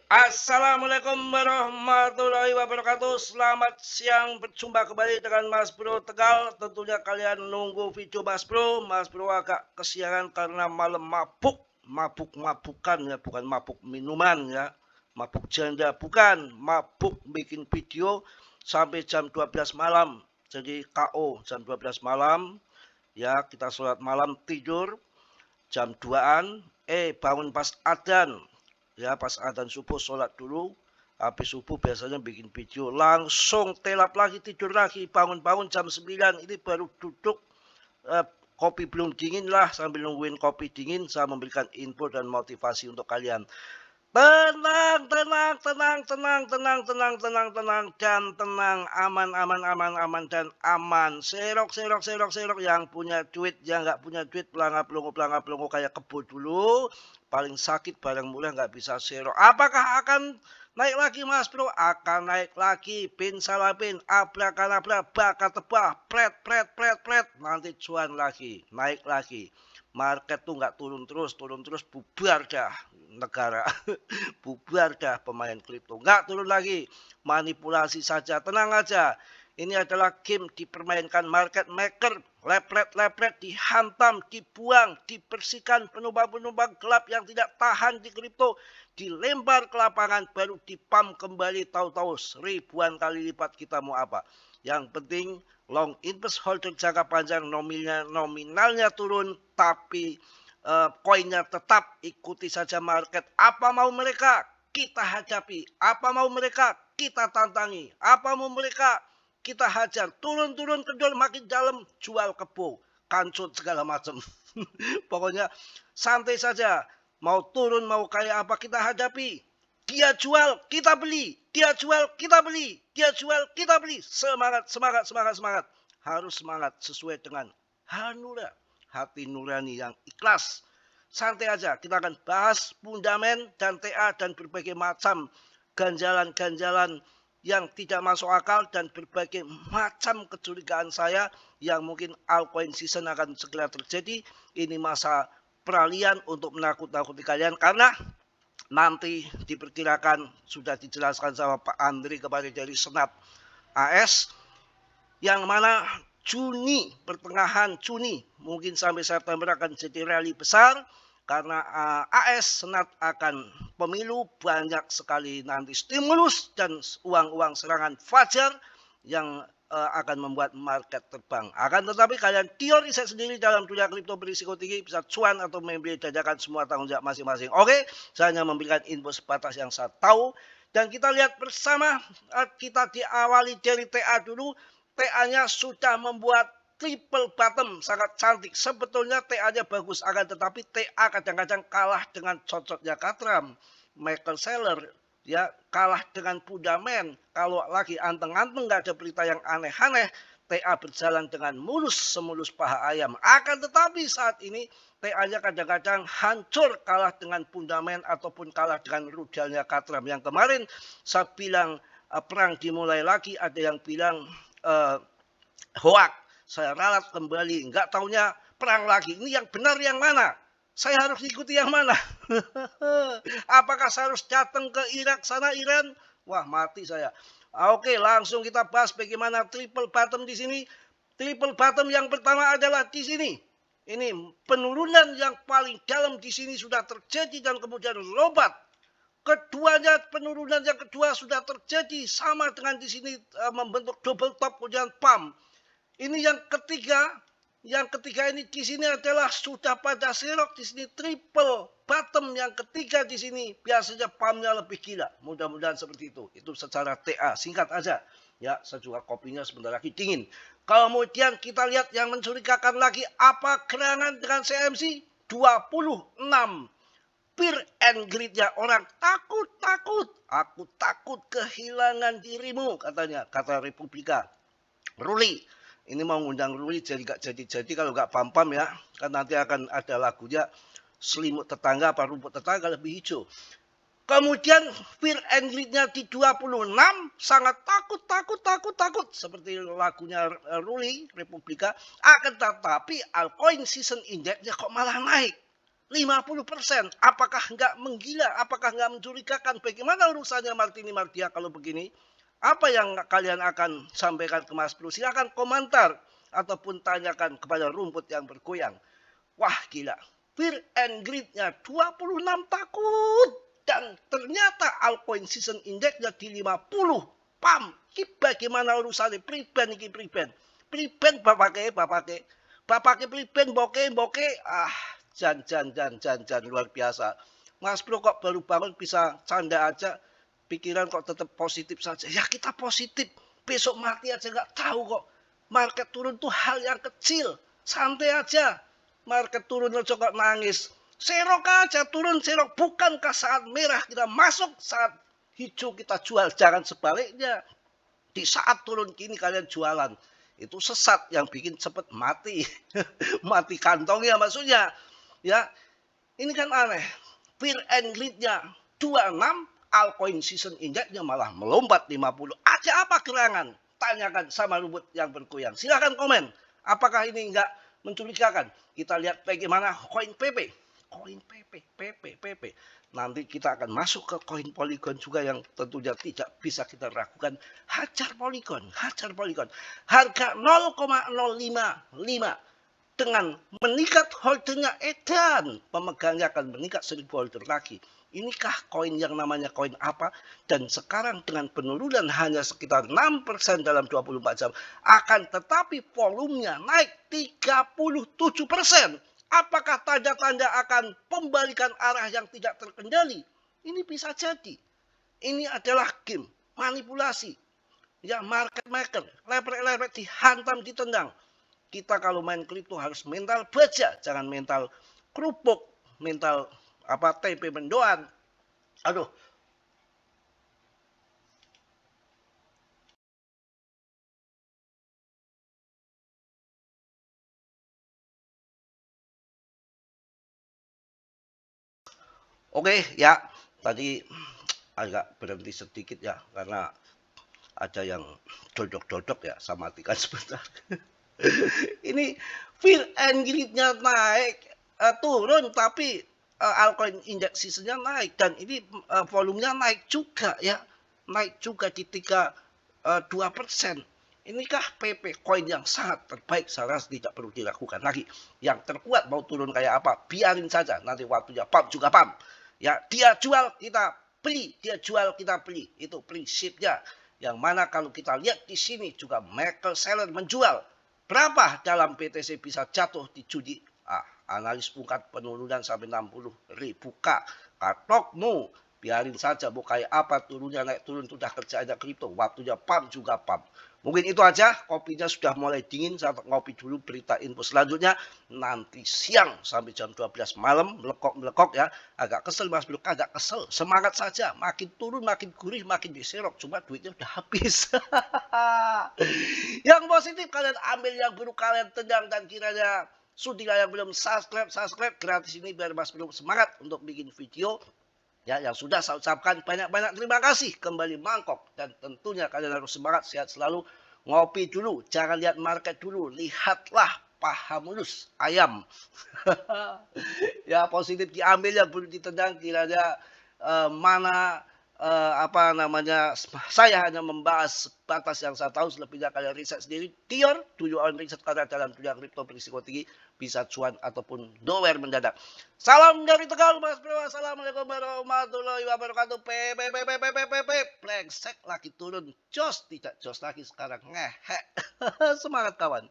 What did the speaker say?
Assalamualaikum warahmatullahi wabarakatuh. Selamat siang, berjumpa kembali dengan Mas Bro Tegal. Tentunya kalian nunggu video Mas Bro. Mas Bro agak kesiangan karena malam mabuk. Mabuk-mabukan ya, bukan mabuk minuman ya. Mabuk janda, bukan. Mabuk bikin video sampai jam 12 malam. Jadi KO jam 12 malam. Ya, kita sholat malam, tidur jam 2-an. Bangun pas adzan. Ya, pas adzan subuh sholat dulu. Habis subuh biasanya bikin video. Langsung telap lagi, tidur lagi. Bangun-bangun jam 9. Ini baru duduk. Kopi belum dingin lah. Sambil nungguin kopi dingin. Saya memberikan info dan motivasi untuk kalian. Tenang, tenang, tenang, tenang, tenang, tenang, tenang, tenang, dan tenang, aman, aman, aman, aman, dan aman. Serok, serok, serok, serok. Yang punya duit, yang nggak punya duit, pelangga pelongo kayak kebo dulu. Paling sakit, barang murah nggak bisa serok. Apakah akan naik lagi Mas Bro? Akan naik lagi. Pin salapin, abrakadabra, baka tebah, pret, pret, pret, pret. Nanti cuan lagi, naik lagi. Market tuh nggak turun terus bubar dah negara. Bubar dah pemain kripto. Nggak turun lagi. Manipulasi saja. Tenang aja. Ini adalah game dipermainkan market maker. Lepret-lepret dihantam, dibuang, dibersihkan penumpang-penumpang gelap yang tidak tahan di kripto. Dilempar ke lapangan baru dipam kembali tahu-tahu ribuan kali lipat. Kita mau apa? Yang penting long invest holder jangka panjang nominalnya turun tapi koinnya tetap ikuti saja market. Apa mau mereka kita hadapi, apa mau mereka kita tantangi, apa mau mereka kita hajar. Turun-turun kendor makin dalam, jual kebo, kancut segala macam. Pokoknya santai saja. Mau turun mau kayak apa kita hadapi. Dia jual, kita beli. Dia jual, kita beli. Dia jual, kita beli. Semangat, semangat, semangat, semangat. Harus semangat sesuai dengan hanura, hati nurani yang ikhlas. Santai aja, kita akan bahas fundamen dan TA dan berbagai macam ganjalan-ganjalan yang tidak masuk akal dan berbagai macam kecurigaan saya yang mungkin altcoin season akan segera terjadi. Ini masa peralihan untuk menakut-nakuti kalian karena nanti diperkirakan sudah dijelaskan sama Pak Andri kepada dari Senat AS yang mana Juni, pertengahan Juni mungkin sampai September akan jadi rally besar karena AS Senat akan pemilu, banyak sekali nanti stimulus dan uang-uang serangan fajar yang akan membuat market terbang. Akan tetapi kalian teori saya sendiri dalam dunia kripto berisiko tinggi bisa cuan atau membeli dadakan semua tanggung jawab masing-masing. Oke, saya hanya memberikan info sebatas yang saya tahu. Dan kita lihat bersama, kita diawali dari TA dulu. TA-nya sudah membuat triple bottom, sangat cantik. Sebetulnya TA-nya bagus, akan tetapi TA kadang-kadang kalah dengan cocoknya Katram, Michael Saylor, ya kalah dengan fundament. Kalau lagi anteng-anteng nggak ada berita yang aneh-aneh, TA berjalan dengan mulus semulus paha ayam. Akan tetapi saat ini TA-nya kadang-kadang hancur, kalah dengan fundament ataupun kalah dengan rudalnya Katram. Yang kemarin saya bilang perang dimulai lagi, ada yang bilang hoak. Saya ralat kembali, nggak taunya perang lagi. Ini yang benar yang mana? Saya harus ikuti yang mana? Apakah saya harus datang ke Irak sana, Iran? Wah, mati saya. Oke, langsung kita bahas bagaimana triple bottom di sini. Triple bottom yang pertama adalah di sini. Ini penurunan yang paling dalam di sini sudah terjadi dan kemudian lompat. Keduanya penurunan yang kedua sudah terjadi sama dengan di sini membentuk double top kemudian pump. Ini yang ketiga. Yang ketiga ini di sini adalah sudah pada serok, di sini triple bottom yang ketiga di sini biasanya pumpnya lebih gila. Mudah-mudahan seperti itu. Itu secara TA singkat aja. Ya, saya juga kopinya sebentar lagi dingin. Kemudian kita lihat yang mencurigakan lagi apa gerangan dengan CMC 26. Fear and greed-nya orang takut. Aku takut kehilangan dirimu katanya, kata Republika. Ruli, ini mau ngundang Ruli jadi gak jadi kalau gak pam-pam ya. Kan nanti akan ada lagunya selimut tetangga apa rumput tetangga lebih hijau. Kemudian fear and greed-nya di 26 sangat takut. Seperti lagunya Ruli, Republika. Akan tetapi altcoin season index-nya kok malah naik. 50%. Apakah nggak menggila? Apakah nggak mencurigakan? Bagaimana urusannya Martini Martia kalau begini? Apa yang kalian akan sampaikan ke Mas Bro? Silakan komentar ataupun tanyakan kepada rumput yang bergoyang. Wah gila, fear and greed-nya 26 takut. Dan ternyata altcoin season index-nya di 50. Pam, ini bagaimana urusannya? Preben ini preben. Preben bapake. Bapake preben boke. Jan luar biasa. Mas Bro kok baru bangun bisa canda aja. Pikiran kok tetap positif saja. Ya kita positif. Besok mati aja nggak tahu kok. Market turun tuh hal yang kecil. Santai aja. Market turun aja kok nangis. Serok aja turun serok. Bukankah saat merah kita masuk, saat hijau kita jual. Jangan sebaliknya. Di saat turun kini kalian jualan. Itu sesat yang bikin cepet mati. Mati kantongnya maksudnya. Ya, ini kan aneh. Fear and greed-nya 26. Altcoin season index-nya malah melompat 50. Ada apa gerangan? Tanyakan sama rumput yang bergoyang. Silahkan komen. Apakah ini enggak mencurigakan? Kita lihat bagaimana koin PP. Koin PP. Nanti kita akan masuk ke koin Polygon juga yang tentunya tidak bisa kita ragukan. Hajar Polygon. Harga 0,055. Dengan meningkat holdernya edan, pemegangnya akan meningkat 1000 holder lagi. Inikah koin yang namanya koin apa? Dan sekarang dengan penurunan hanya sekitar 6% dalam 24 jam. Akan tetapi volumenya naik 37%. Apakah tanda-tanda akan pembalikan arah yang tidak terkendali? Ini bisa jadi. Ini adalah game, manipulasi. Ya, market maker, lepek-lepek dihantam, ditendang. Kita kalau main kripto harus mental baja, jangan mental kerupuk, mental tempe mendoan. Aduh. Oke, ya. Tadi agak berhenti sedikit ya karena ada yang dodok-dodok ya, sama matikan sebentar. Ini fear and greed-nya naik, turun tapi altcoin index season-nya naik dan ini volumenya naik juga ya, naik juga di 2%. Inikah PP koin yang sangat terbaik? Saya rasa tidak perlu dilakukan lagi. Yang terkuat mau turun kayak apa? Biarin saja, nanti waktunya pump juga pump. Ya, dia jual kita beli, itu prinsipnya. Yang mana kalau kita lihat di sini juga maker seller menjual. Berapa dalam BTC bisa jatuh di judi? Analis ungkat penurunan sampai 60.000 K. Katokmu, biarin saja mau kayak apa turunnya naik turun sudah kerjaannya kripto. Waktunya pump juga pump. Mungkin itu aja, kopinya sudah mulai dingin, saya ngopi dulu berita info selanjutnya. Nanti siang sampai jam 12 malam, melekok ya. Agak kesel Mas Bro, agak kesel. Semangat saja, makin turun, makin gurih, makin diserok. Cuma duitnya udah habis. Yang positif kalian ambil, yang buruk kalian tendang. Dan kiranya sudilah yang belum subscribe gratis ini biar Mas Bro semangat untuk bikin video. Ya, yang sudah saya ucapkan banyak-banyak terima kasih, kembali mangkok. Dan tentunya kalian harus semangat, sehat selalu. Ngopi dulu, jangan lihat market dulu. Lihatlah paha mulus ayam. Ya, positif diambil, yang belum ditendang. Kiranya mana saya hanya membahas batas yang saya tahu, selebihnya kalian riset sendiri. Do your own riset, karena dalam dunia kripto berisiko tinggi, bisa cuan ataupun nowhere mendadak. Salam dari Tegal Mas Bro. Assalamualaikum warahmatullahi wabarakatuh. Plengsek lagi turun, jos tidak jos lagi sekarang, ngehe. Semangat kawan.